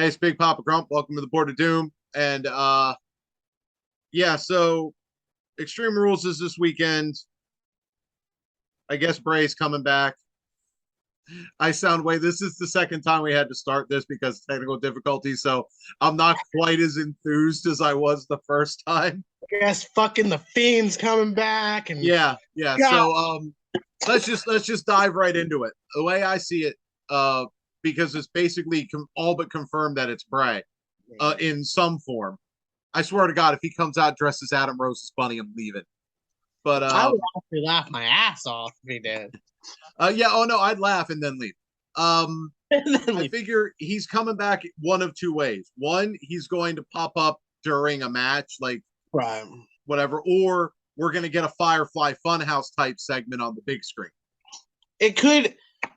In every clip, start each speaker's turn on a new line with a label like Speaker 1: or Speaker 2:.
Speaker 1: Hey, it's Big Papa Grump. Welcome to the Board of Doom. And yeah, so Extreme Rules is this weekend. I guess Bray's coming back. I sound way. This is the second time we had to start this because of technical difficulties, so I'm not quite as enthused as I was the first time.
Speaker 2: I guess fucking the Fiend's coming back and
Speaker 1: Yeah.
Speaker 2: God.
Speaker 1: So let's just dive right into it. The way I see it, because it's basically all but confirmed that it's Bray, in some form. I swear to God, if he comes out dressed as Adam Rose's bunny, I'm leaving. But
Speaker 2: I would actually laugh my ass off if he did.
Speaker 1: yeah, oh no, I'd laugh and then leave. I
Speaker 2: Leave.
Speaker 1: figure he's coming back one of two ways. One, he's going to pop up during a match, like
Speaker 2: Right.
Speaker 1: whatever, or we're gonna get a Firefly Funhouse type segment on the big screen.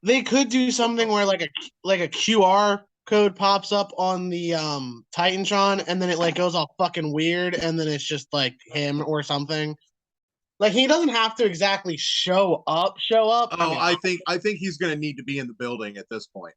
Speaker 2: They could do something where like a QR code pops up on the Titantron and then it like goes all fucking weird and then it's just like him or something. Like he doesn't have to exactly show up.
Speaker 1: Oh, I think he's gonna need to be in the building at this point.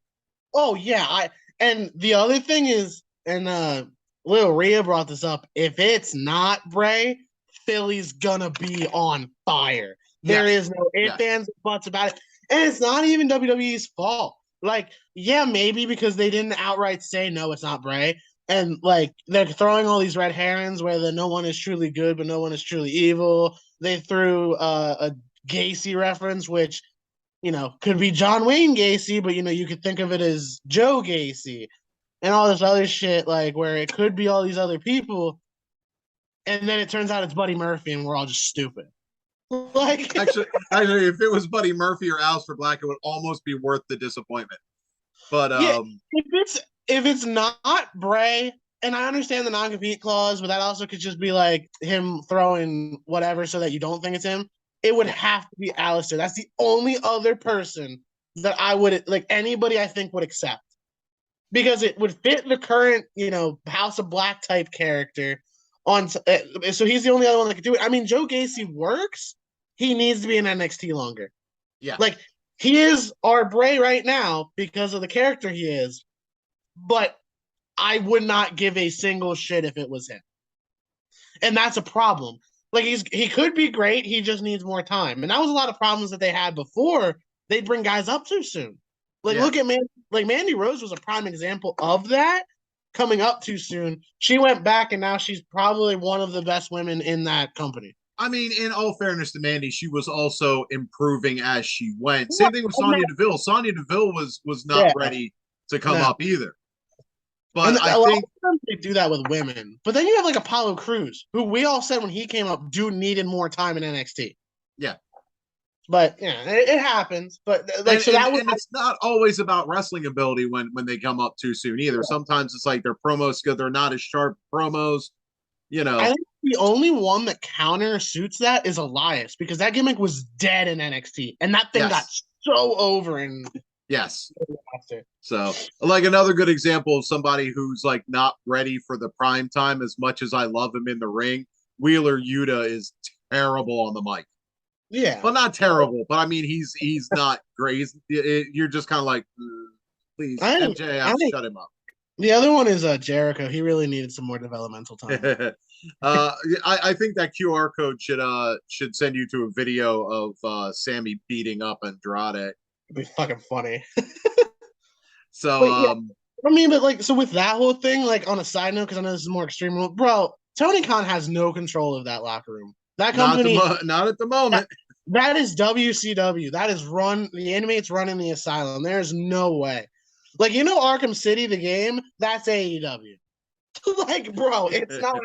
Speaker 2: Oh yeah, and the other thing is, and Lil Rhea brought this up. If it's not Bray, Philly's gonna be on fire. There
Speaker 1: Yes.
Speaker 2: is no ifs,
Speaker 1: Yes.
Speaker 2: ands, and buts about it, and it's not even WWE's fault. Like, yeah, maybe because they didn't outright say no, it's not Bray, and like they're throwing all these red herrings where no one is truly good, but no one is truly evil. They threw a Gacy reference, which could be John Wayne Gacy, but you could think of it as Joe Gacy and all this other shit, like where it could be all these other people, and then it turns out it's Buddy Murphy, and we're all just stupid. Like,
Speaker 1: Actually, if it was Buddy Murphy or Aleister Black, it would almost be worth the disappointment. But
Speaker 2: yeah, if it's not Bray, and I understand the non-compete clause, but that also could just be like him throwing whatever so that you don't think it's him. It would
Speaker 1: yeah,
Speaker 2: have to be Alistair. That's the only other person that I would like anybody I think would accept because it would fit the current, House of Black type character on so he's the only other one that could do it. I mean, Joe Gacy works. He needs to be in NXT longer.
Speaker 1: yeah.
Speaker 2: Like he is our Bray right now because of the character he is, but I would not give a single shit if it was him. And that's a problem. Like he could be great, he just needs more time. And that was a lot of problems that they had before. They'd bring guys up too soon. Like
Speaker 1: Yeah.
Speaker 2: look at Mandy Rose was a prime example of that coming up too soon. She went back and now she's probably one of the best women in that company.
Speaker 1: I mean, in all fairness to Mandy, she was also improving as she went. Same thing with Sonya Deville. Sonya Deville was not
Speaker 2: Yeah,
Speaker 1: ready to come
Speaker 2: no.
Speaker 1: up either.
Speaker 2: And
Speaker 1: But I
Speaker 2: a lot
Speaker 1: think
Speaker 2: of times they do that with women. But then you have like Apollo Crews, who we all said when he came up, dude needed more time in NXT.
Speaker 1: yeah.
Speaker 2: But yeah, it happens. But like,
Speaker 1: And,
Speaker 2: so
Speaker 1: and
Speaker 2: that was
Speaker 1: and it's not always about wrestling ability when they come up too soon either. Sometimes it's like their promos good, they're not as sharp promos, you
Speaker 2: I
Speaker 1: know.
Speaker 2: think the only one that counter suits that is Elias because that gimmick was dead in NXT, and that thing got
Speaker 1: Yes.
Speaker 2: so over in
Speaker 1: Yes.
Speaker 2: after.
Speaker 1: So, like another good example of somebody who's like not ready for the prime time as much as I love him in the ring. Wheeler Yuta is terrible on the mic.
Speaker 2: Yeah,
Speaker 1: Well, not terrible, but I mean he's not great. You're just kind of like, please,
Speaker 2: I think
Speaker 1: MJF,
Speaker 2: I think
Speaker 1: shut him up.
Speaker 2: the other one is Jericho. He really needed some more developmental time.
Speaker 1: I think that QR code should send you to a video of Sammy beating up Andrade.
Speaker 2: It'd be fucking funny.
Speaker 1: So
Speaker 2: But yeah, I mean, but like, so with that whole thing, like on a side note, because I know this is more extreme, bro. Tony Khan has no control of that locker room. That company,
Speaker 1: not at the
Speaker 2: that,
Speaker 1: moment.
Speaker 2: that is WCW. That is the inmates running the asylum. There is no way. Like Arkham City, the game, that's AEW. Like, bro, it's not.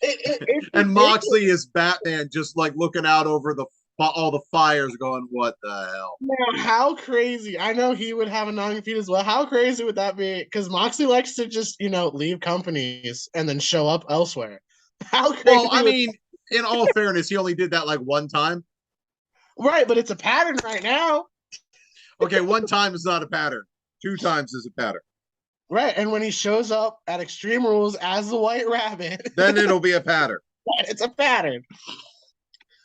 Speaker 2: It's
Speaker 1: And
Speaker 2: ridiculous.
Speaker 1: Moxley is Batman, just like looking out over all the fires, going, "What the hell?"
Speaker 2: Now, how crazy! I know he would have a non-compete as well. How crazy would that be? Because Moxley likes to just leave companies and then show up elsewhere. How
Speaker 1: Well,
Speaker 2: crazy
Speaker 1: I
Speaker 2: would
Speaker 1: mean, in all fairness, he only did that like one time.
Speaker 2: right? But it's a pattern right now,
Speaker 1: Okay, one time is not a pattern. Two times is a pattern.
Speaker 2: right? And when he shows up at Extreme Rules as the White Rabbit,
Speaker 1: Then it'll be a pattern.
Speaker 2: it's a pattern.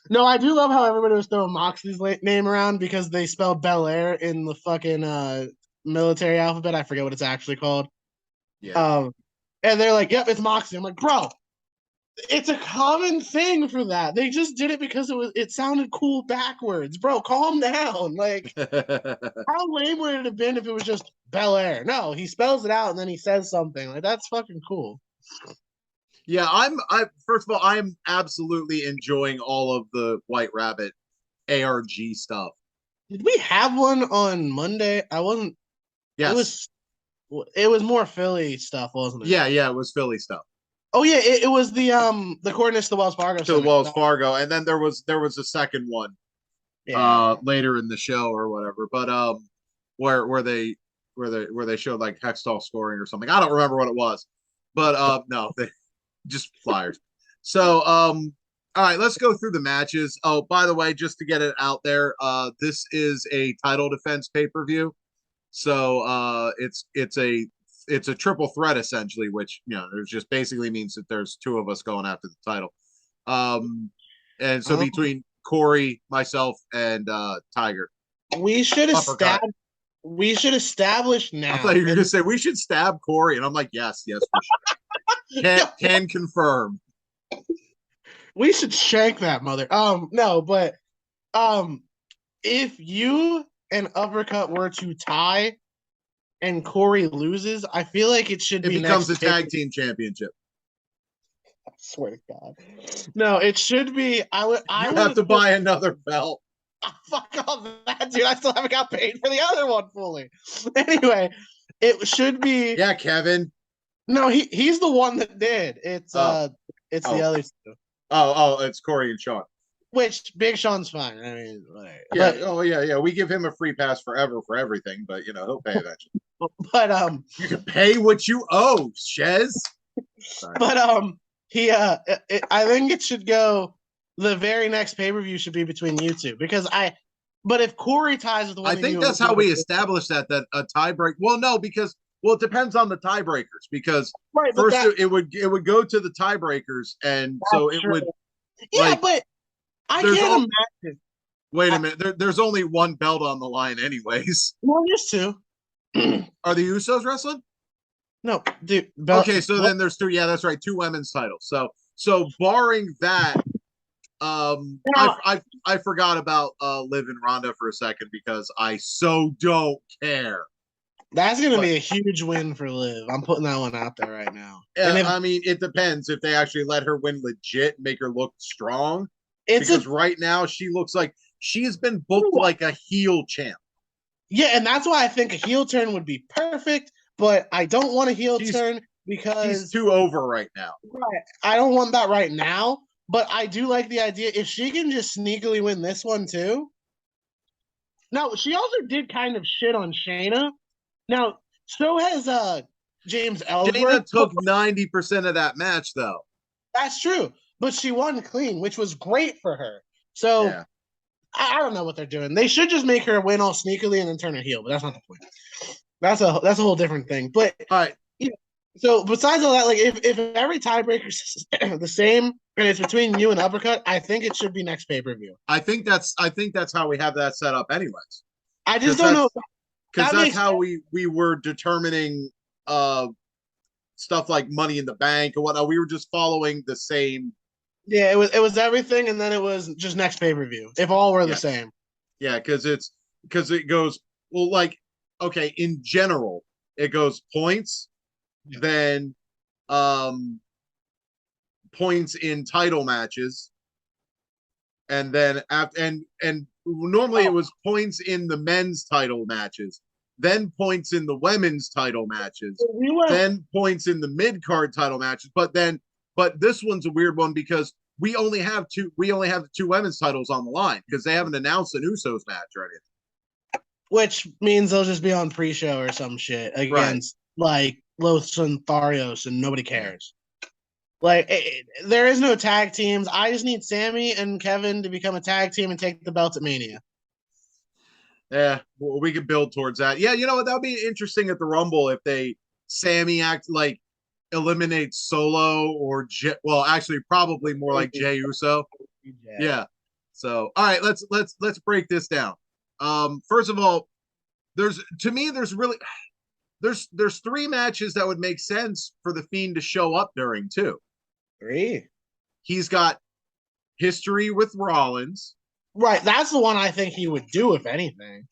Speaker 2: No, I do love how everybody was throwing Moxley's name around because they spelled Bel Air in the fucking military alphabet. I forget what it's actually called.
Speaker 1: Yeah.
Speaker 2: And they're like, "Yep, it's Moxie." I'm like, "Bro, it's a common thing for that. They just did it because it sounded cool backwards, bro. Calm down. Like, how lame would it have been if it was just Bel Air? No, he spells it out and then he says something. Like, that's fucking cool."
Speaker 1: Yeah, I first of all, I'm absolutely enjoying all of the White Rabbit ARG stuff.
Speaker 2: Did we have one on Monday? I wasn't. It
Speaker 1: Yes.
Speaker 2: was. It was more Philly stuff, wasn't it?
Speaker 1: Yeah, yeah, it was Philly stuff.
Speaker 2: Oh yeah, it was the coordinates to the Wells Fargo
Speaker 1: To the
Speaker 2: Center.
Speaker 1: Wells Fargo, and then there was a second one
Speaker 2: Yeah.
Speaker 1: later in the show or whatever. But where they showed like Hextall scoring or something. I don't remember what it was. But no, they just flyers. So all right, let's go through the matches. Oh, by the way, just to get it out there, this is a title defense pay-per-view. So it's a triple threat essentially, which it just basically means that there's two of us going after the title. And so
Speaker 2: Um,
Speaker 1: between Corey, myself, and Tiger.
Speaker 2: we should
Speaker 1: Uppercut.
Speaker 2: we should establish
Speaker 1: I
Speaker 2: now.
Speaker 1: thought you were gonna say we should stab Corey, and I'm like, yes, we should. Can confirm.
Speaker 2: We should shank that mother. No, but um, if you and Uppercut were to tie and Corey loses, I feel like it should
Speaker 1: It
Speaker 2: be
Speaker 1: becomes
Speaker 2: next
Speaker 1: a tag team championship.
Speaker 2: I swear to God. No, it should be. I
Speaker 1: You
Speaker 2: would
Speaker 1: have to buy another belt.
Speaker 2: fuck off that, dude. I still haven't got paid for the other one fully. Anyway, it should be.
Speaker 1: Yeah, Kevin.
Speaker 2: No, he's the one that did. It's
Speaker 1: Oh.
Speaker 2: it's
Speaker 1: Oh.
Speaker 2: the other two.
Speaker 1: It's Corey and Sean.
Speaker 2: Which Big Sean's fine. I mean,
Speaker 1: Yeah. Yeah. We give him a free pass forever for everything, but he'll pay eventually.
Speaker 2: but
Speaker 1: You can pay what you owe, Shez. Sorry.
Speaker 2: but I think it should go. The very next pay per view should be between you two because But if Corey ties with the one,
Speaker 1: I think that's how we established that a tiebreak. Well, no, because it depends on the tiebreakers. Because
Speaker 2: right,
Speaker 1: first it would go to the tiebreakers, and so it would.
Speaker 2: Yeah, but I can't imagine.
Speaker 1: Wait a minute. There's only one belt on the line, anyways.
Speaker 2: Well, there's two.
Speaker 1: Are the Usos wrestling?
Speaker 2: No, dude.
Speaker 1: Okay, so then there's two. Yeah, that's right. Two women's titles. So barring that, I forgot about Liv and Ronda for a second because I so don't care.
Speaker 2: That's gonna be a huge win for Liv. I'm putting that one out there right now.
Speaker 1: I mean, it depends if they actually let her win legit, make her look strong. Because right now she looks like she has been booked like a heel champ.
Speaker 2: Yeah, and that's why I think a heel turn would be perfect. But I don't want a heel turn because
Speaker 1: she's too over right now.
Speaker 2: Right, I don't want that right now. But I do like the idea if she can just sneakily win this one too. Now she also did kind of shit on Shayna. Now so has James Ellsworth.
Speaker 1: Shayna took 90% of that match though.
Speaker 2: That's true, but she won clean, which was great for her. So yeah. I don't know what they're doing. They should just make her win all sneakily and then turn her heel, but that's not the point. That's a whole different thing. But
Speaker 1: all right.
Speaker 2: So besides all that, like if every tiebreaker's the same and it's between you and Uppercut, I think it should be next pay-per-view.
Speaker 1: I think that's how we have that set up anyways.
Speaker 2: I just don't know.
Speaker 1: Because that's how we were determining stuff like Money in the Bank and whatnot. We were just following the same.
Speaker 2: Yeah, it was everything, and then it was just next pay-per-view. If all were the same.
Speaker 1: Yeah, because it goes like okay, in general, it goes points, then points in title matches, and then and normally it was points in the men's title matches, then points in the women's title matches, then points in the mid-card title matches, but this one's a weird one because we only have the two women's titles on the line because they haven't announced an Usos match or anything.
Speaker 2: Which means they'll just be on pre-show or some shit against like Los Tharios and nobody cares. Like there is no tag teams. I just need Sammy and Kevin to become a tag team and take the belts at Mania.
Speaker 1: Yeah, well, we could build towards that. Yeah, you know what? That would be interesting at the Rumble if Sammy eliminates Solo or actually probably more like Jey Uso. Yeah. So all right, let's break this down. First of all, there's really there's three matches that would make sense for the Fiend to show up during too.
Speaker 2: Three.
Speaker 1: He's got history with Rollins.
Speaker 2: Right, that's the one I think he would do if anything.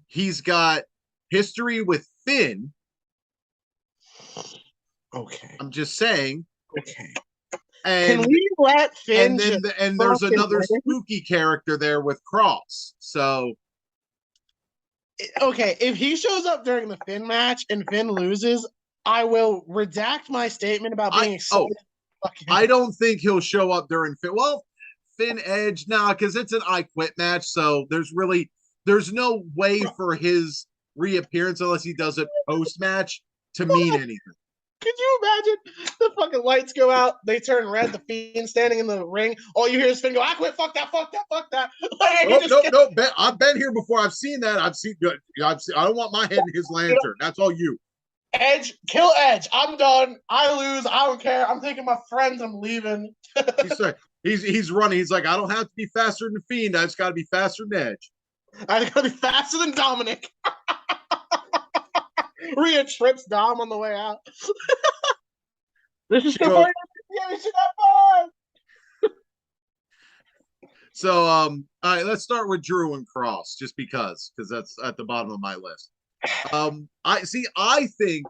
Speaker 1: He's got history with Finn.
Speaker 2: Okay.
Speaker 1: I'm just saying.
Speaker 2: Okay.
Speaker 1: And
Speaker 2: can we let Finn?
Speaker 1: And there's another spooky character there with Cross. So
Speaker 2: okay, if he shows up during the Finn match and Finn loses, I will redact my statement about being excited.
Speaker 1: I don't think he'll show up during Finn. Well, Finn Edge, nah, because it's an I Quit match. So there's no way for his reappearance unless he does it post match to mean anything.
Speaker 2: Could you imagine the fucking lights go out, they turn red, the Fiend standing in the ring, all you hear is Finn go, I quit, fuck that. Like,
Speaker 1: nope. I've been here before. I've seen that. I don't want my head in his lantern. That's all you.
Speaker 2: Edge, kill Edge. I'm done. I lose. I don't care. I'm taking my friends. I'm leaving.
Speaker 1: He's running. He's like, I don't have to be faster than the Fiend. I just got to be faster than Edge.
Speaker 2: I got to be faster than Dominic. Rhea trips Dom on the way out. This is the point.
Speaker 1: So, all right, let's start with Drew and Cross, just because that's at the bottom of my list. I think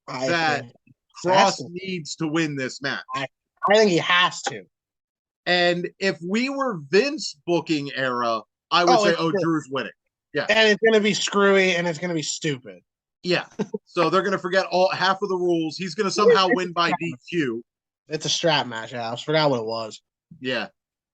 Speaker 1: that Cross needs to win this match.
Speaker 2: I think he has to.
Speaker 1: And if we were Vince booking era, I would say, Drew's winning. Yeah.
Speaker 2: And it's going to be screwy and it's going to be stupid.
Speaker 1: Yeah. So they're going to forget half of the rules. He's going to somehow win by DQ.
Speaker 2: It's a strap match. I forgot what it was.
Speaker 1: Yeah.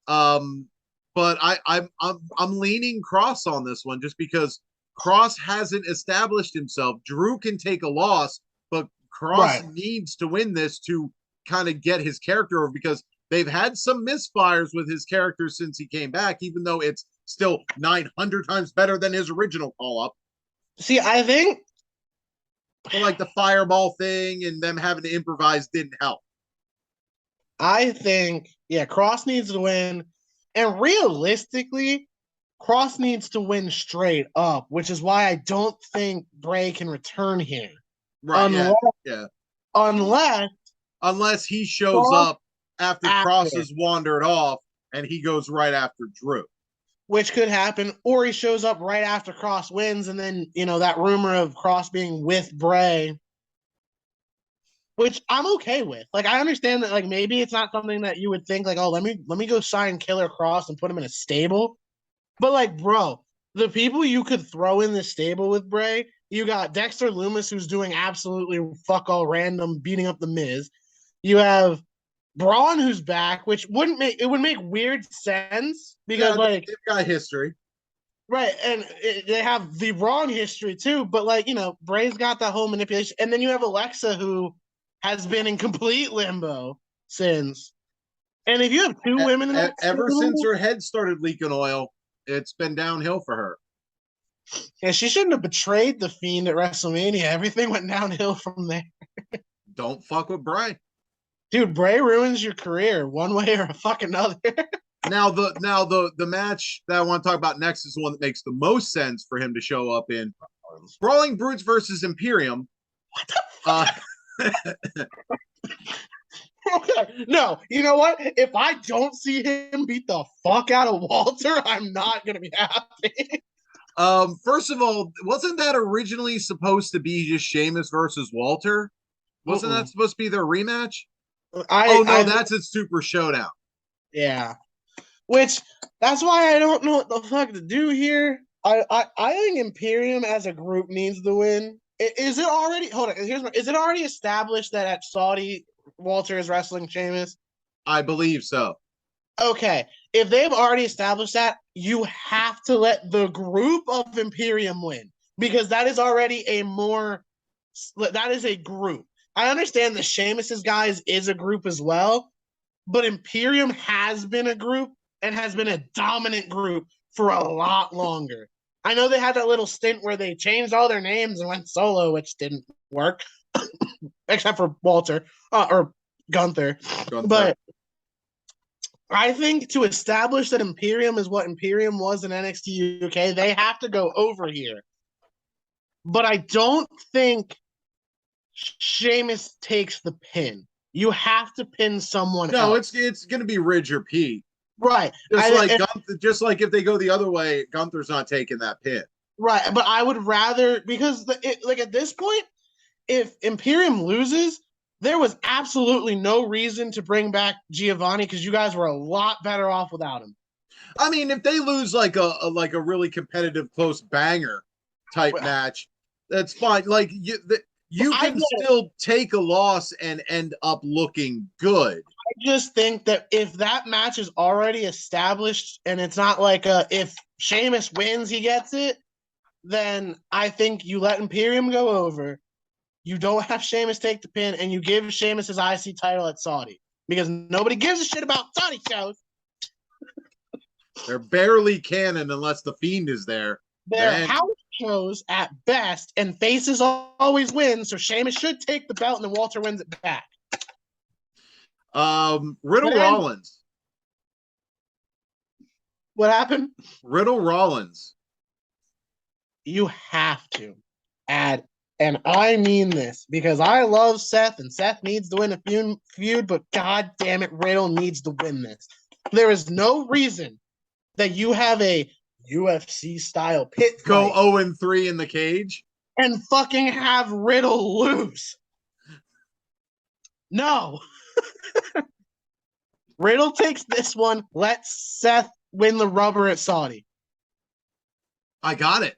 Speaker 1: But I'm leaning Cross on this one just because Cross hasn't established himself. Drew can take a loss, but Cross needs to win this to kind of get his character over because they've had some misfires with his character since he came back, even though it's still 900 times better than his original call-up.
Speaker 2: See, I think
Speaker 1: but like the fireball thing and them having to improvise didn't help.
Speaker 2: I think, Cross needs to win. And realistically, Cross needs to win straight up, which is why I don't think Bray can return here.
Speaker 1: Right, Unless he shows up after Cross has wandered off and he goes right after Drew.
Speaker 2: Which could happen, or he shows up right after Cross wins, and then, that rumor of Cross being with Bray, which I'm okay with. Like, I understand that, like, maybe it's not something that you would think, like, oh, let me go sign Killer Cross and put him in a stable. But, like, bro, the people you could throw in the stable with Bray, you got Dexter Lumis, who's doing absolutely fuck all random, beating up The Miz. You have Braun, who's back, which would make weird sense because they've
Speaker 1: got history,
Speaker 2: right? And they have the wrong history too. But Bray's got that whole manipulation, and then you have Alexa, who has been in complete limbo since. And if you have two women,
Speaker 1: ever since her head started leaking oil, it's been downhill for her.
Speaker 2: Yeah, she shouldn't have betrayed the Fiend at WrestleMania. Everything went downhill from there.
Speaker 1: Don't fuck with Bray.
Speaker 2: Dude, Bray ruins your career one way or a fucking other.
Speaker 1: Now the match that I want to talk about next is the one that makes the most sense for him to show up in. Brawling Brutes versus Imperium.
Speaker 2: What the Okay, no, you know what? If I don't see him beat the fuck out of Walter, I'm not gonna be happy.
Speaker 1: First of all, wasn't that originally supposed to be just Sheamus versus Walter? Wasn't that supposed to be their rematch? That's a Super Showdown.
Speaker 2: Yeah. Which, that's why I don't know what the fuck to do here. I think Imperium as a group needs to win. Is it already, hold on, is it already established that at Saudi, Walter is wrestling Sheamus?
Speaker 1: I believe so.
Speaker 2: Okay. If they've already established that, you have to let the group of Imperium win. Because that is already that is a group. I understand the Sheamus's guys is a group as well, but Imperium has been a group and has been a dominant group for a lot longer. I know they had that little stint where they changed all their names and went solo, which didn't work, except for Walter or Gunther. But I think to establish that Imperium is what Imperium was in NXT UK, they have to go over here. But I don't think Sheamus takes the pin. You have to pin someone
Speaker 1: No,
Speaker 2: else.
Speaker 1: it's going to be Ridge or Pete.
Speaker 2: Right.
Speaker 1: Just like if they go the other way, Gunther's not taking that pin.
Speaker 2: Right, but I would rather because like at this point, if Imperium loses, there was absolutely no reason to bring back Giovanni because you guys were a lot better off without him.
Speaker 1: I mean, if they lose like a really competitive close banger type match, that's fine. Like you can still take a loss and end up looking good.
Speaker 2: I just think that if that match is already established and it's not like if Sheamus wins, he gets it, then I think you let Imperium go over. You don't have Sheamus take the pin, and you give Sheamus his IC title at Saudi because nobody gives a shit about Saudi shows.
Speaker 1: They're barely canon unless the Fiend is there.
Speaker 2: They're house shows at best, and faces always win. So Sheamus should take the belt, and then Walter wins it back.
Speaker 1: Riddle Rollins.
Speaker 2: What happened?
Speaker 1: Riddle Rollins.
Speaker 2: You have to add, and I mean this because I love Seth, and Seth needs to win a feud, but god damn it, Riddle needs to win this. There is no reason that you have a UFC style pit
Speaker 1: go 0-3 in the cage
Speaker 2: and fucking have Riddle lose. No. Riddle takes this one. Let Seth win the rubber at Saudi.
Speaker 1: I got it.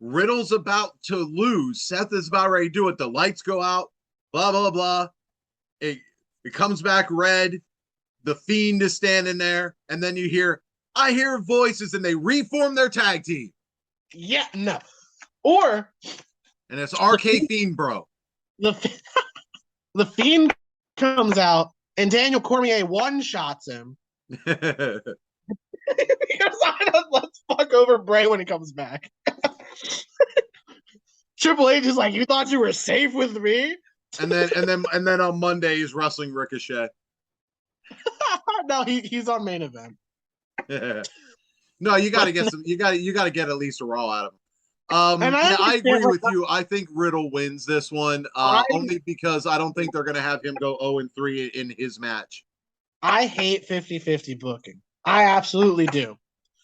Speaker 1: Riddle's about to lose. Seth is about ready to do it. The lights go out. Blah, blah, blah. It comes back red. The Fiend is standing there. And then you hear, I hear voices, and they reform their tag team.
Speaker 2: Yeah, no. Or.
Speaker 1: And it's RK Fiend, bro.
Speaker 2: The Fiend comes out, and Daniel Cormier one-shots him. Because let's fuck over Bray when he comes back. Triple H is like, you thought you were safe with me?
Speaker 1: And then on Monday he's wrestling Ricochet.
Speaker 2: No, he's on main event.
Speaker 1: No, you gotta get some. You gotta get at least a Raw out of him. I agree with you. I think Riddle wins this one, only because I don't think they're gonna have him go 0-3 in his match.
Speaker 2: I hate 50-50 booking. I absolutely do.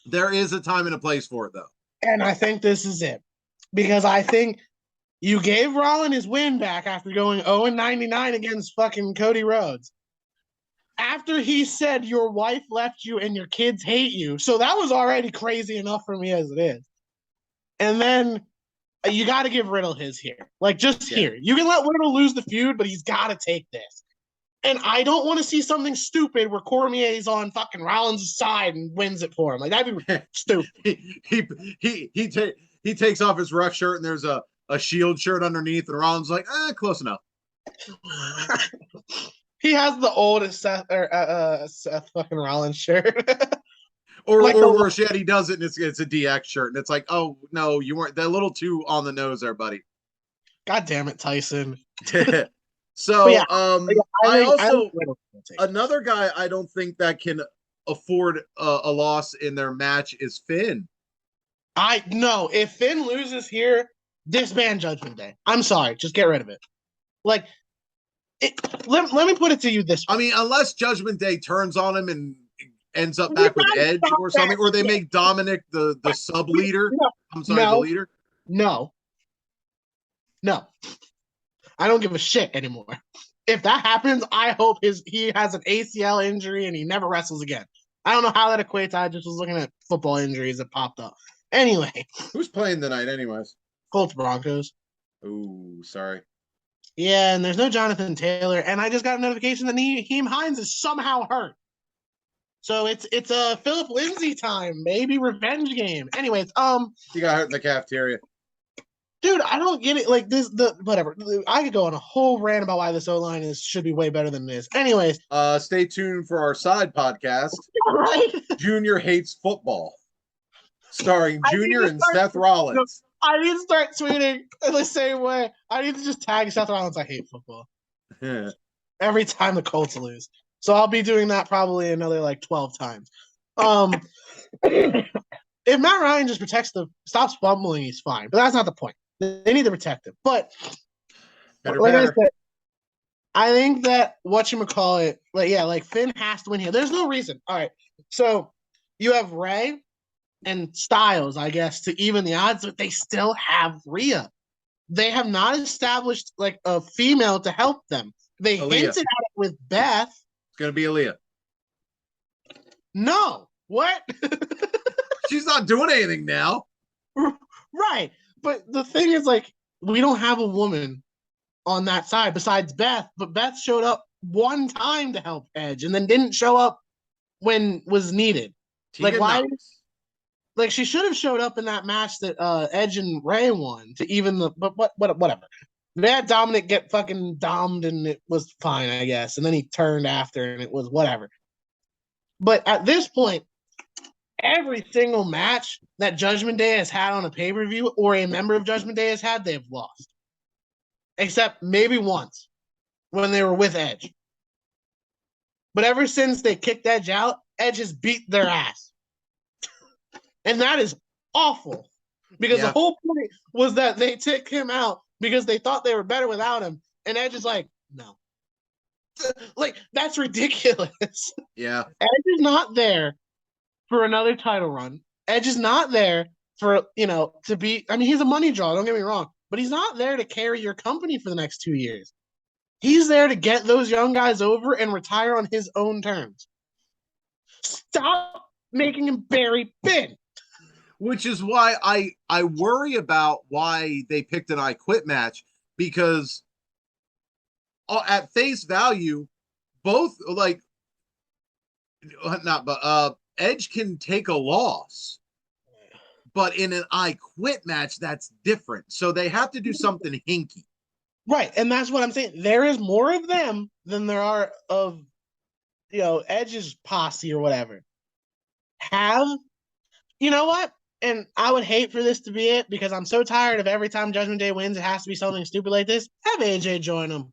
Speaker 1: There is a time and a place for it, though.
Speaker 2: And I think this is it. Because I think you gave Rollins his win back after going 0-99 against fucking Cody Rhodes. After he said your wife left you and your kids hate you. So that was already crazy enough for me as it is. And then you got to give Riddle his here. Like, just here. You can let Riddle lose the feud, but he's got to take this. And I don't want to see something stupid where Cormier's on fucking Rollins' side and wins it for him. Like, that'd be stupid.
Speaker 1: He takes off his rough shirt and there's a Shield shirt underneath, and Rollins is like, close enough.
Speaker 2: He has the oldest Seth fucking Rollins shirt.
Speaker 1: or worse yet, he does it and it's a DX shirt, and it's like, oh no, you weren't. They're a little too on the nose there, buddy.
Speaker 2: God damn it, Tyson.
Speaker 1: So another guy I don't think that can afford a loss in their match is Finn.
Speaker 2: No, if Finn loses here, disband Judgment Day. I'm sorry, just get rid of it. Like, let me put it to you this way.
Speaker 1: I mean, unless Judgment Day turns on him and ends up back with Edge or something, or they make Dominic the sub leader. The leader.
Speaker 2: No. I don't give a shit anymore. If that happens, I hope he has an ACL injury and he never wrestles again. I don't know how that equates. I just was looking at football injuries that popped up. Anyway.
Speaker 1: Who's playing tonight anyways?
Speaker 2: Colts Broncos.
Speaker 1: Ooh, sorry.
Speaker 2: Yeah, and there's no Jonathan Taylor, and I just got a notification that Naheem Hines is somehow hurt. So it's a Philip Lindsay time, maybe revenge game. Anyways,
Speaker 1: he got hurt in the cafeteria.
Speaker 2: Dude, I don't get it. Like whatever. I could go on a whole rant about why this O-line should be way better than this. Anyways,
Speaker 1: stay tuned for our side podcast.
Speaker 2: Right?
Speaker 1: Junior Hates Football, starring Junior and Seth Rollins.
Speaker 2: I need to start tweeting in the same way. I need to just tag Seth Rollins. I hate football. Every time the Colts lose. So I'll be doing that probably another like 12 times. If Matt Ryan just stops fumbling, he's fine. But that's not the point. They need to protect him. But
Speaker 1: Pitter
Speaker 2: like I
Speaker 1: patter.
Speaker 2: said, I think that whatchamacallit, like Finn has to win here. There's no reason. All right. So you have Ray and Styles, I guess, to even the odds, but they still have Rhea. They have not established like a female to help them. They
Speaker 1: Aaliyah.
Speaker 2: hinted at it with Beth.
Speaker 1: It's gonna be Aaliyah.
Speaker 2: No. What?
Speaker 1: She's not doing anything now.
Speaker 2: Right. But the thing is, like, we don't have a woman on that side besides Beth, but Beth showed up one time to help Edge and then didn't show up when was needed.
Speaker 1: Tegan
Speaker 2: Like, why?
Speaker 1: Knox.
Speaker 2: Like, she should have showed up in that match that Edge and Ray won to even the. But whatever. They had Dominic get fucking domed and it was fine, I guess. And then he turned after and it was whatever. But at this point, every single match that Judgment Day has had on a pay-per-view or a member of Judgment Day has had, they've lost. Except maybe once when they were with Edge. But ever since they kicked Edge out, Edge has beat their ass. And that is awful. Because the whole point was that they took him out because they thought they were better without him. And Edge is like, no. Like, that's ridiculous.
Speaker 1: Yeah.
Speaker 2: Edge is not there for another title run. Edge is not there for, to be, I mean, he's a money draw, don't get me wrong, but he's not there to carry your company for the next 2 years. He's there to get those young guys over and retire on his own terms. Stop making him bury Finn.
Speaker 1: Which is why I worry about why they picked an I Quit match, because at face value, both Edge can take a loss, but in an I Quit match, that's different. So they have to do something hinky.
Speaker 2: Right, and that's what I'm saying. There is more of them than there are of, Edge's posse or whatever. You know what? And I would hate for this to be it because I'm so tired of every time Judgment Day wins, it has to be something stupid like this. Have AJ join them.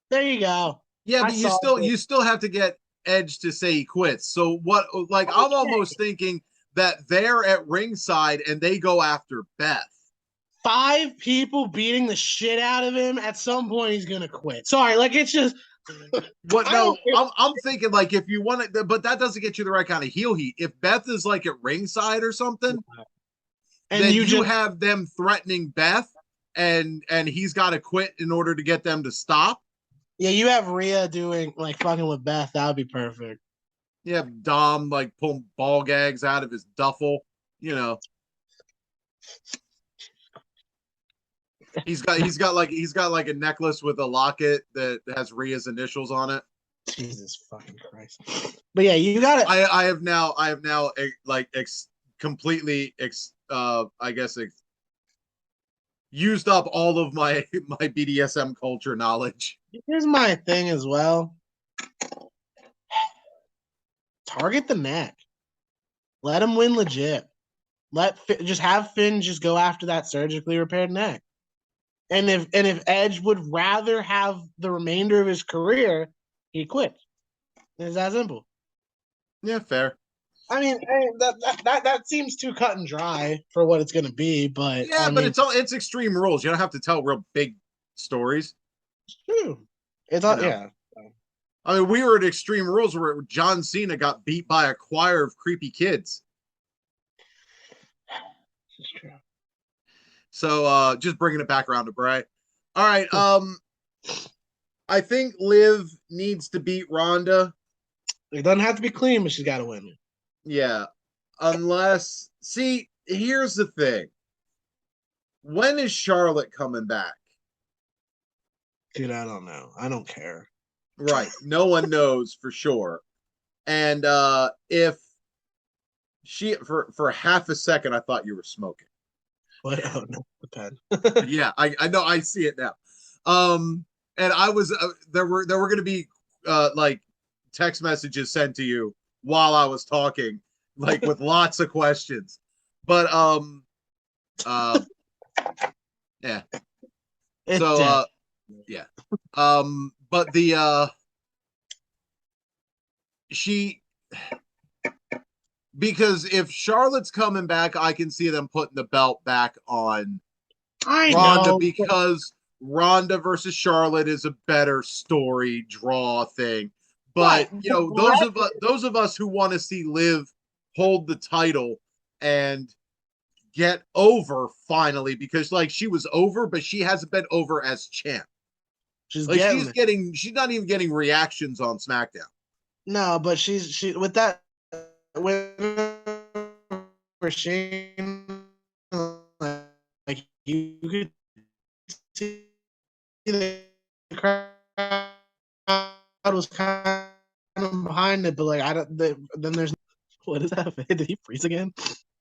Speaker 2: There you go.
Speaker 1: Yeah, but you still have to get Edge to say he quits. So what? Like, I'm almost thinking that they're at ringside and they go after Beth.
Speaker 2: 5 people beating the shit out of him. At some point, he's gonna quit. Sorry, like it's just.
Speaker 1: What? No, I'm thinking like if you want it, but that doesn't get you the right kind of heel heat. If Beth is like at ringside or something, and then you have them threatening Beth, and he's got to quit in order to get them to stop.
Speaker 2: Yeah, you have Rhea doing like fucking with Beth. That would be perfect.
Speaker 1: Yeah, Dom like pulling ball gags out of his duffel. He's got like a necklace with a locket that has Rhea's initials on it.
Speaker 2: Jesus fucking Christ! But yeah, you got it.
Speaker 1: I have now completely used up all of my BDSM culture knowledge.
Speaker 2: Here's my thing as well. Target the neck. Let him win legit. Just have Finn just go after that surgically repaired neck. And if Edge would rather have the remainder of his career, he quits. It's that simple.
Speaker 1: Yeah, fair.
Speaker 2: I mean, that seems too cut and dry for what it's going to be, but
Speaker 1: yeah, but it's Extreme Rules. You don't have to tell real big stories.
Speaker 2: It's true. It's all yeah.
Speaker 1: I mean, we were at Extreme Rules where John Cena got beat by a choir of creepy kids.
Speaker 2: It's true.
Speaker 1: So just bringing it back around to Bray. All right. I think Liv needs to beat Ronda.
Speaker 2: It doesn't have to be clean, but she's got to win.
Speaker 1: Yeah. Unless, see, here's the thing. When is Charlotte coming back?
Speaker 2: Dude, I don't know. I don't care.
Speaker 1: Right. No one knows for sure. And if she, for half a second, I thought you were smoking.
Speaker 2: What? Oh, no, the pen.
Speaker 1: Yeah, I know. I see it now. And I was there were going to be like text messages sent to you while I was talking, like with lots of questions. But yeah. So yeah. But Because if Charlotte's coming back, I can see them putting the belt back on
Speaker 2: I
Speaker 1: Ronda
Speaker 2: know.
Speaker 1: because Ronda versus Charlotte is a better story draw thing.
Speaker 2: Right.
Speaker 1: But you know, those of us who want to see Liv hold the title and get over finally, because like she was over, but she hasn't been over as champ.
Speaker 2: She's
Speaker 1: Like
Speaker 2: getting it.
Speaker 1: she's not even getting reactions on SmackDown.
Speaker 2: No, but she with that with Shane, like you could see the crowd was kind of behind it, but like I don't. Then there's what is that? Did he freeze again?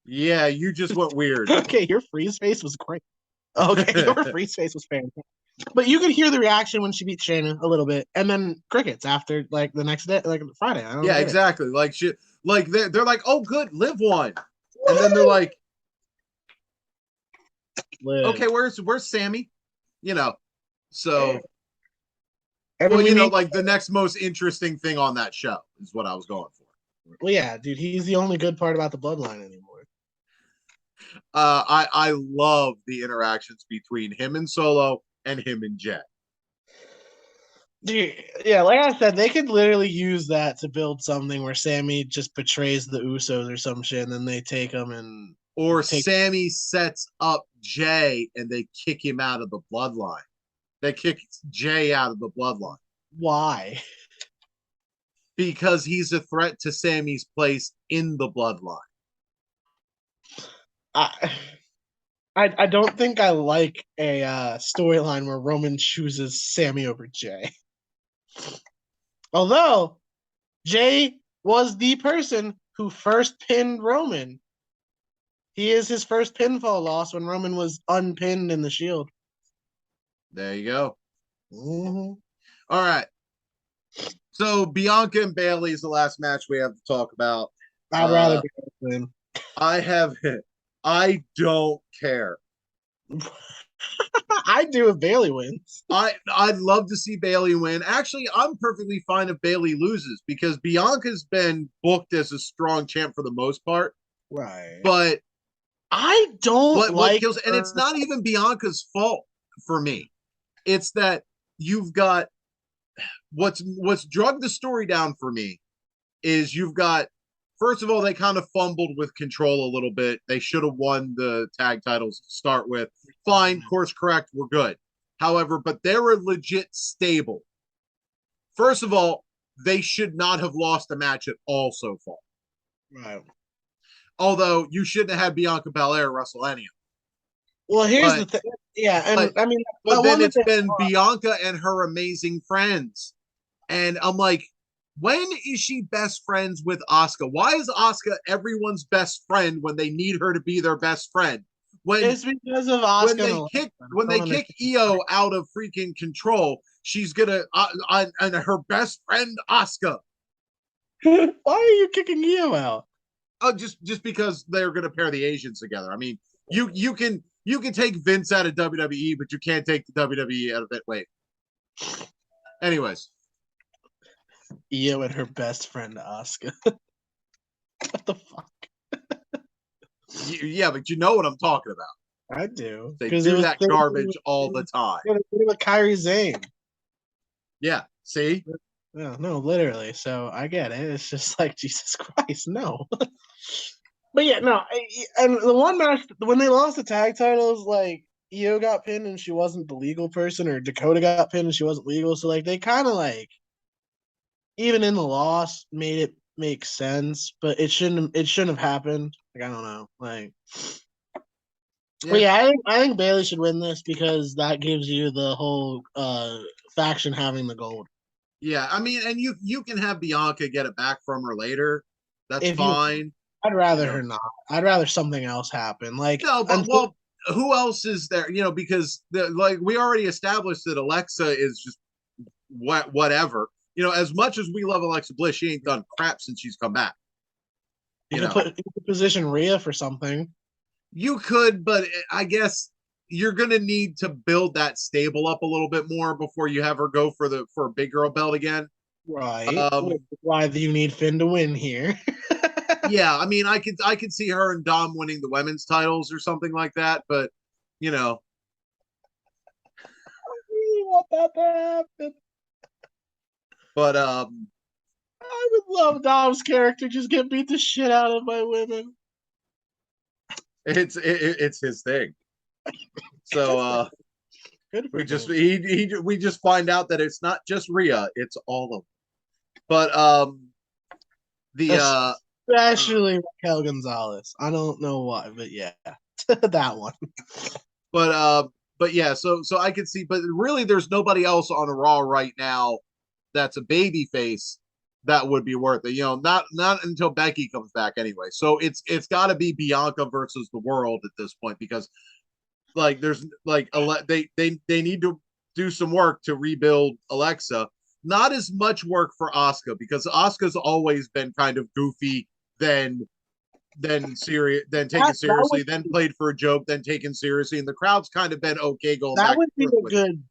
Speaker 1: Yeah, you just went weird.
Speaker 2: Okay, your freeze face was great. Okay, your freeze face was fantastic. But you could hear the reaction when she beat Shayna a little bit, and then crickets after like the next day, like Friday. I don't
Speaker 1: Yeah,
Speaker 2: get it.
Speaker 1: exactly. Like shit. Like they're like, oh, good, Liv won, and then they're like,
Speaker 2: Live.
Speaker 1: okay, where's Sammy? You know, so
Speaker 2: And
Speaker 1: well,
Speaker 2: then we
Speaker 1: you know,
Speaker 2: need.
Speaker 1: like the next most interesting thing on that show is what I was going for.
Speaker 2: Well, yeah, dude, he's the only good part about the bloodline anymore.
Speaker 1: I love the interactions between him and Solo and him and Jet.
Speaker 2: Dude, yeah, like I said, they could literally use that to build something where Sammy just betrays the Usos or some shit, and then they take him and
Speaker 1: Or
Speaker 2: take.
Speaker 1: Sammy sets up Jay and they kick him out of the bloodline. They kick Jay out of the bloodline
Speaker 2: Why?
Speaker 1: because he's a threat to Sammy's place in the bloodline.
Speaker 2: I, I don't think I like a storyline where Roman chooses Sammy over Jay. Although Jay was the person who first pinned Roman. He is his first pinfall loss when Roman was unpinned in the Shield.
Speaker 1: There you go.
Speaker 2: Mm-hmm.
Speaker 1: All right. So Bianca and Bailey is the last match we have to talk about.
Speaker 2: I'd rather be win.
Speaker 1: I have I don't care.
Speaker 2: I do if Bailey wins.
Speaker 1: I'd love to see Bailey win. Actually, I'm perfectly fine if Bailey loses because Bianca's been booked as a strong champ for the most part.
Speaker 2: Right.
Speaker 1: But
Speaker 2: I don't
Speaker 1: what
Speaker 2: like
Speaker 1: kills, and it's not even Bianca's fault for me. It's that you've got what's drugged the story down for me is you've got, first of all, they kind of fumbled with control a little bit. They should have won the tag titles to start with. Fine, course correct, we're good. However, but they were legit stable. First of all, they should not have lost a match at all so far.
Speaker 2: Right.
Speaker 1: Although you shouldn't have had Bianca Belair wrestle any of
Speaker 2: Well, here's
Speaker 1: but,
Speaker 2: the thing. Yeah, and
Speaker 1: but,
Speaker 2: I mean,
Speaker 1: but then it's been Bianca and her amazing friends. And I'm like, when is she best friends with Asuka? Why is Asuka everyone's best friend when they need her to be their best friend?
Speaker 2: It's because of Asuka.
Speaker 1: When they kick Io out of freaking control, she's gonna and her best friend Asuka.
Speaker 2: Why are you kicking Io out?
Speaker 1: Oh, just because they're gonna pair the Asians together. I mean, you can take Vince out of WWE, but you can't take the WWE out of it. Wait. Anyways,
Speaker 2: Io and her best friend Asuka. What the fuck?
Speaker 1: yeah, but you know what I'm talking about.
Speaker 2: I do.
Speaker 1: They do that garbage all the time.
Speaker 2: With Kairi Sane.
Speaker 1: Yeah. See?
Speaker 2: Yeah, no, literally. So I get it. It's just like Jesus Christ, no. But yeah, no. And the one match when they lost the tag titles, like Io got pinned and she wasn't the legal person, or Dakota got pinned and she wasn't legal. So like they kind of like, even in the loss, made it make sense, but it shouldn't have happened. Like I don't know, like. Yeah. But yeah, I think Bailey should win this because that gives you the whole faction having the gold.
Speaker 1: Yeah, I mean, and you can have Bianca get it back from her later. That's fine.
Speaker 2: I'd rather her not. I'd rather something else happen. Like
Speaker 1: no, but who else is there? You know, because like we already established that Alexa is just whatever. You know, as much as we love Alexa Bliss, she ain't done crap since she's come back.
Speaker 2: You could position Rhea for something.
Speaker 1: You could, but I guess you're gonna need to build that stable up a little bit more before you have her go for a big girl belt again.
Speaker 2: Right. Why do you need Finn to win here?
Speaker 1: Yeah, I mean, I could see her and Dom winning the women's titles or something like that, but you know,
Speaker 2: I really want that to happen.
Speaker 1: but
Speaker 2: I would love Dom's character just get beat the shit out of by women.
Speaker 1: it's his thing. So
Speaker 2: Good for
Speaker 1: we just
Speaker 2: him.
Speaker 1: we just find out that it's not just Rhea, it's all of them. But the
Speaker 2: Especially Raquel Gonzalez. I don't know why, but yeah, that one.
Speaker 1: but yeah, so I can see, but really there's nobody else on a Raw right now that's a baby face that would be worth it. You know, not until Becky comes back anyway. So it's got to be Bianca versus the world at this point, because like there's like they need to do some work to rebuild Alexa. Not as much work for Asuka, because Asuka's always been kind of goofy, then serious, then taken
Speaker 2: That
Speaker 1: seriously, then played for a joke, then taken seriously, and the crowd's kind of been okay going
Speaker 2: that
Speaker 1: back
Speaker 2: would
Speaker 1: and
Speaker 2: be
Speaker 1: forth
Speaker 2: a
Speaker 1: with it.
Speaker 2: good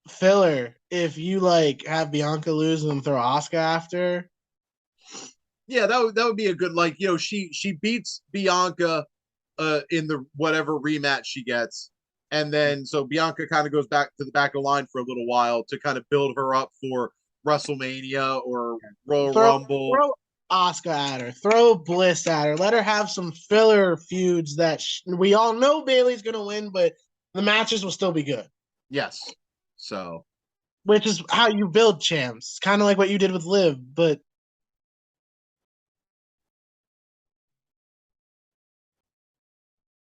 Speaker 2: filler if you like have Bianca lose and throw Asuka after.
Speaker 1: Yeah, that would be a good, like, you know, she beats Bianca in the whatever rematch she gets, and then so Bianca kind of goes back to the back of the line for a little while to kind of build her up for WrestleMania or Royal Rumble.
Speaker 2: Throw Asuka at her. Throw Bliss at her. Let her have some filler feuds that we all know Bayley's gonna win, but the matches will still be good.
Speaker 1: Yes. So,
Speaker 2: Which is how you build champs. Kind of like what you did with Liv, but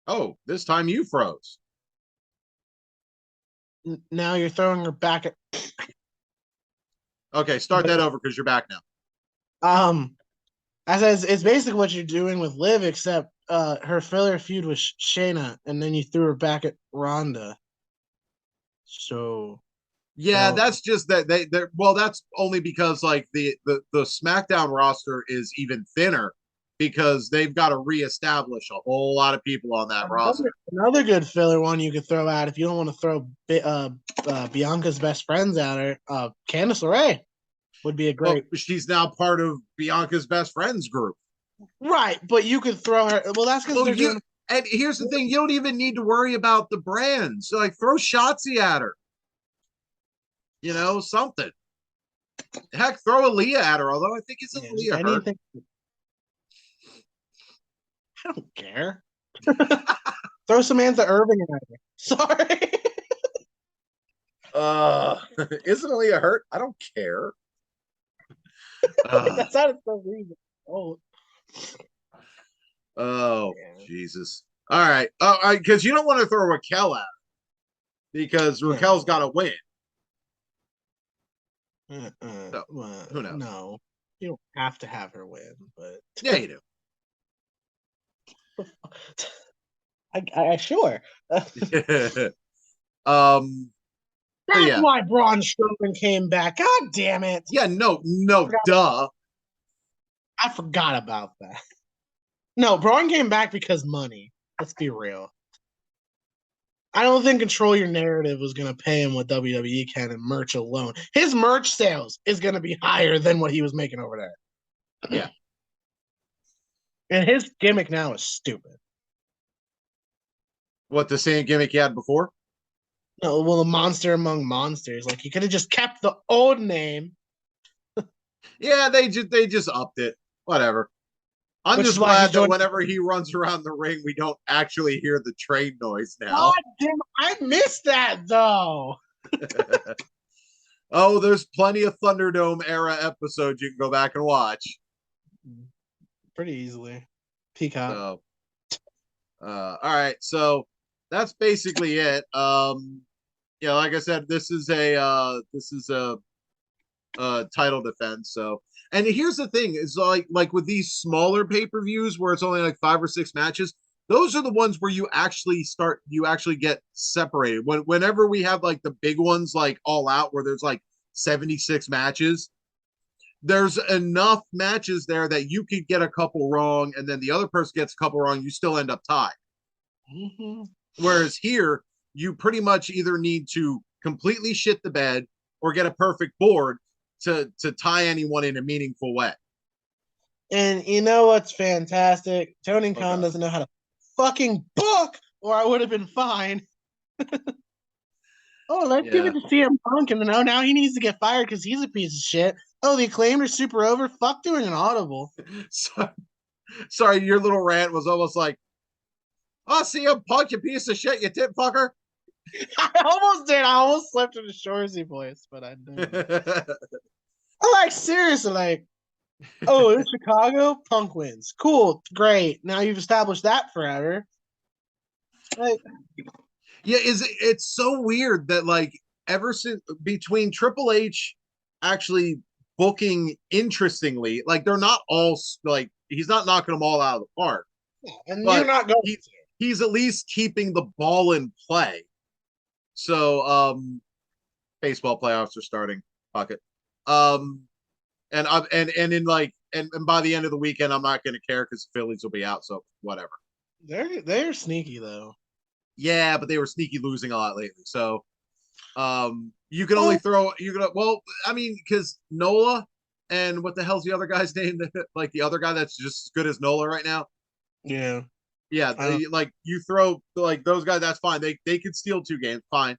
Speaker 1: oh, this time you froze.
Speaker 2: now you're throwing her back at
Speaker 1: Okay, start that over because you're back now.
Speaker 2: um as it's basically what you're doing with Liv, except her filler feud with Shayna, and then you threw her back at Ronda. So
Speaker 1: Yeah,
Speaker 2: well,
Speaker 1: that's just that they well, that's only because like the SmackDown roster is even thinner because they've got to reestablish a whole lot of people on that roster.
Speaker 2: another good filler one you could throw out if you don't want to throw Bianca's best friends at her. Candice LeRae would be a
Speaker 1: Well,
Speaker 2: great
Speaker 1: she's now part of Bianca's best friends group.
Speaker 2: right, but you could throw her. Well, that's because
Speaker 1: Well,
Speaker 2: they're
Speaker 1: you
Speaker 2: doing.
Speaker 1: and here's the thing: you don't even need to worry about the brands. So, like, throw Shotzi at her. You know, something. Heck, throw Aaliyah at her. Although I think isn't
Speaker 2: Yeah, just
Speaker 1: Aaliyah hurt.
Speaker 2: anything. I don't care. Throw Samantha Irving at her. Sorry.
Speaker 1: Isn't Aaliyah hurt? I don't care. Uh,
Speaker 2: That's not a reason. Oh,
Speaker 1: oh,
Speaker 2: yeah.
Speaker 1: Jesus. All right. All right, because you don't want to throw Raquel at her because Raquel's got to win. So,
Speaker 2: Well,
Speaker 1: who knows?
Speaker 2: no, you don't have to have her win, but
Speaker 1: Yeah, you do.
Speaker 2: I sure.
Speaker 1: um, but
Speaker 2: That's
Speaker 1: yeah,
Speaker 2: why Braun Strowman came back. God damn it!
Speaker 1: yeah, no, duh.
Speaker 2: I forgot about that. No, Braun came back because money. Let's be real. I don't think Control Your Narrative was going to pay him what WWE can in merch alone. His merch sales is going to be higher than what he was making over there.
Speaker 1: Yeah.
Speaker 2: And his gimmick now is stupid.
Speaker 1: What, the same gimmick he had before?
Speaker 2: No, well, a monster among monsters. Like he could have just kept the old name,
Speaker 1: Yeah, they just upped it. Whatever. I'm
Speaker 2: which is
Speaker 1: just
Speaker 2: why he's
Speaker 1: glad that
Speaker 2: joining.
Speaker 1: whenever he runs around the ring, we don't actually hear the train noise
Speaker 2: God
Speaker 1: now.
Speaker 2: damn, I missed that though.
Speaker 1: Oh, there's plenty of Thunderdome era episodes you can go back and watch.
Speaker 2: Pretty easily. Peacock.
Speaker 1: So, all right. So that's basically it. Yeah, like I said, this is a title defense. So, and here's the thing: is like with these smaller pay per views where it's only like 5 or 6 matches. Those are the ones where you actually get separated. Whenever we have like the big ones, like All Out, where there's like 76 matches, there's enough matches there that you could get a couple wrong, and then the other person gets a couple wrong, you still end up tied.
Speaker 2: Mm-hmm.
Speaker 1: Whereas here, you pretty much either need to completely shit the bed or get a perfect board to tie anyone in a meaningful way.
Speaker 2: And you know what's fantastic? Tony
Speaker 1: What's
Speaker 2: Khan
Speaker 1: up?
Speaker 2: doesn't know how to fucking book, or I would have been fine. Oh, let's give
Speaker 1: Yeah.
Speaker 2: it to CM Punk, and then oh, now he needs to get fired because he's a piece of shit. Oh, the Acclaimed are super over. Fuck doing an audible.
Speaker 1: So, sorry, your little rant was almost like, "Oh, see you, punk, you piece of shit, you tit fucker."
Speaker 2: I almost did. I almost slept in a Shorzy voice, but I didn't. I like seriously, like, oh, it's Chicago. Punk wins. Cool, great. Now you've established that forever. Like,
Speaker 1: Yeah, it's so weird that like ever since between Triple H actually booking interestingly, like they're not all like he's not knocking them all out of the park,
Speaker 2: and you're
Speaker 1: but
Speaker 2: not going
Speaker 1: he
Speaker 2: to.
Speaker 1: he's at least keeping the ball in play. So baseball playoffs are starting. Fuck it. Um and in like and by the end of the weekend I'm not gonna care because Phillies will be out, so whatever.
Speaker 2: They're sneaky though.
Speaker 1: Yeah, but they were sneaky losing a lot lately. So you can only
Speaker 2: Oh,
Speaker 1: throw you can well, I mean, because Nola and what the hell's the other guy's name? Like the other guy that's just as good as Nola right now.
Speaker 2: yeah.
Speaker 1: Yeah,
Speaker 2: I don't.
Speaker 1: like you throw like those guys, that's fine. They could steal 2 games, fine,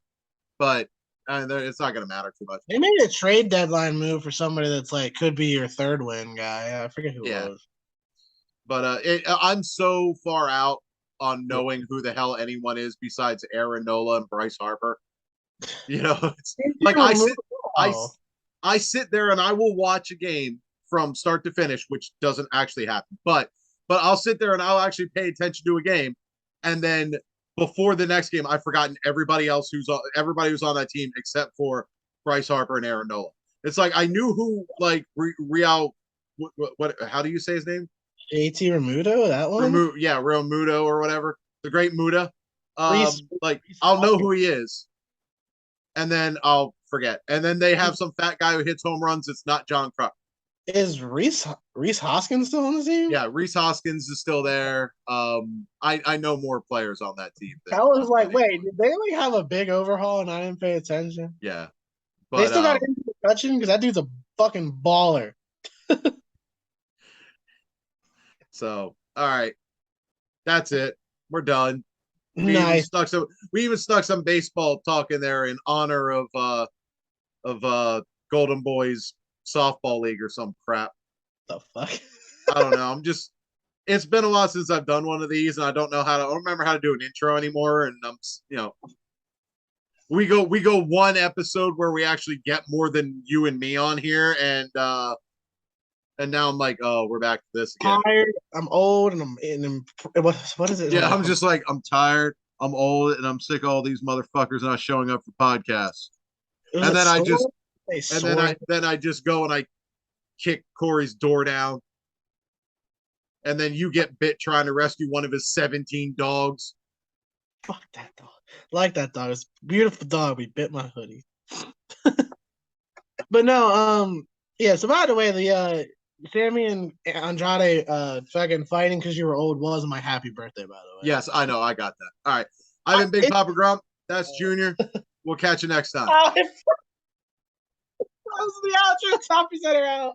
Speaker 1: but it's not going to matter too much.
Speaker 2: They made a trade deadline move for somebody that's like could be your third win guy. I forget who it
Speaker 1: Yeah,
Speaker 2: was.
Speaker 1: but I'm so far out on knowing who the hell anyone is besides Aaron Nola and Bryce Harper. You know, it's like I
Speaker 2: Oh,
Speaker 1: I sit there and I will watch a game from start to finish, which doesn't actually happen. But I'll sit there and I'll actually pay attention to a game, and then before the next game, I've forgotten everybody who's on that team except for Bryce Harper and Aaron Nola. It's like I knew who like Real. What how do you say his name?
Speaker 2: JT Remuto, that one.
Speaker 1: Real Muto or whatever. The great Muda. Like
Speaker 2: Reese
Speaker 1: I'll know
Speaker 2: Hoskins.
Speaker 1: who he is, and then I'll forget. And then they have some fat guy who hits home runs. It's not John Kruk.
Speaker 2: Is Reese Hoskins still on the team?
Speaker 1: Yeah, Reese Hoskins is still there. I know more players on that team
Speaker 2: I was
Speaker 1: than
Speaker 2: like, wait,
Speaker 1: anyone.
Speaker 2: did they like have a big overhaul and I didn't pay attention?
Speaker 1: Yeah,
Speaker 2: They
Speaker 1: but
Speaker 2: still got Andrew McCutcheon because that dude's a fucking baller.
Speaker 1: so all right, that's it. We're done.
Speaker 2: Nice.
Speaker 1: We even stuck some baseball talk in there in honor of Golden Boys softball league or some crap.
Speaker 2: The fuck?
Speaker 1: I don't know. I'm just it's been a while since I've done one of these, and I don't remember how to do an intro anymore. And I'm, we go one episode where we actually get more than you and me on here, and now I'm like, oh, we're back to this again.
Speaker 2: Tired. I'm old and what is it?
Speaker 1: Yeah, I'm just like, I'm tired, I'm old, and I'm sick of all these motherfuckers not showing up for podcasts.
Speaker 2: Was
Speaker 1: And
Speaker 2: it
Speaker 1: then I just
Speaker 2: sore? They
Speaker 1: and
Speaker 2: sore.
Speaker 1: then I just go and I kick Corey's door down, and then you get bit trying to rescue one of his 17 dogs.
Speaker 2: Fuck that dog. Like that dog. It's a beautiful dog. We bit my hoodie. But no, yeah, so by the way, the Sammy and Andrade fucking fighting because you were old was my happy birthday, by the way.
Speaker 1: Yes, I know, I got that. All right, I've been Big
Speaker 2: It,
Speaker 1: Papa Grump. That's Junior. We'll catch you next time.
Speaker 2: that was the outro. Toppy said her out.